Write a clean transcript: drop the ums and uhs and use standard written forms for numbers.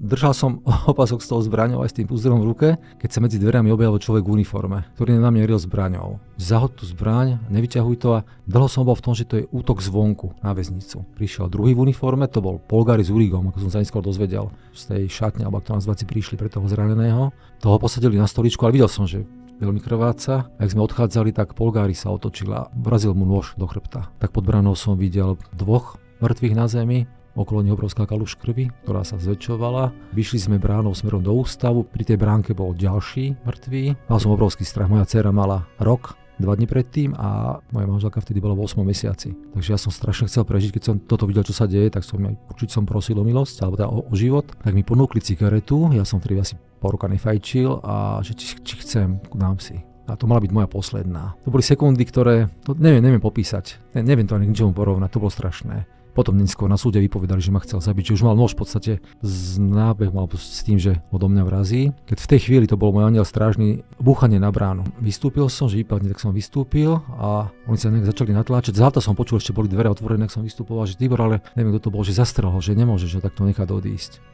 držal som opasok s tou zbraňou aj s tým púzdrom v ruke, keď sa medzi dverami objavil človek v uniforme, ktorý na mňa ril zbraňou. Zahod tú zbraň, nevyťahuj to a dlho som bol v tom, že to je útok zvonku na väznicu. Prišiel druhý v uniforme, to bol Polgári s Urigom, ako som sa neskôr dozvedel z tej šatne, alebo ak to nazváci prišli pre toho zraneného. Toho posadili na stoličku, ale videl som, že veľmi krváca. Ak sme odchádzali, tak Polgári sa otočil a vrazil mu nôž do chrbta. Tak pod branou som videl 2 mŕtvych na zemi. Okolo neho obrovská kaluž krvi, ktorá sa zväčšovala. Vyšli sme bránou smerom do ústavu, pri tej bránke bol ďalší mŕtvý. Mal som obrovský strach, moja dcéra mala rok, 2 dni predtým a moja manželka vtedy bola v 8 mesiaci. Takže ja som strašne chcel prežiť, keď som toto videl, čo sa deje, tak som určite prosil o milosť, alebo teda o život. Tak mi ponúkli cigaretu, ja som vtedy asi pol roka nefajčil a že či chcem, dám si. A to mala byť moja posledná. To boli sekundy, ktoré, to neviem popísať, neviem to ani k ničomu porovnať, to bolo strašné. Potom neskôr na súde vypovedali, že ma chcel zabiť, že už mal nôž v podstate z nábehu alebo s tým, že odo mňa vrazí. Keď v tej chvíli to bol môj anjel strážny, búchanie na bránu. Vystúpil som, že vypadne, tak som vystúpil a oni sa začali natláčať. Zálta som počul, ešte boli dvere otvorené, tak som vystupoval, že Tibor, ale neviem, kto to bol, že zastrelho, že nemôže, že takto nechať odísť.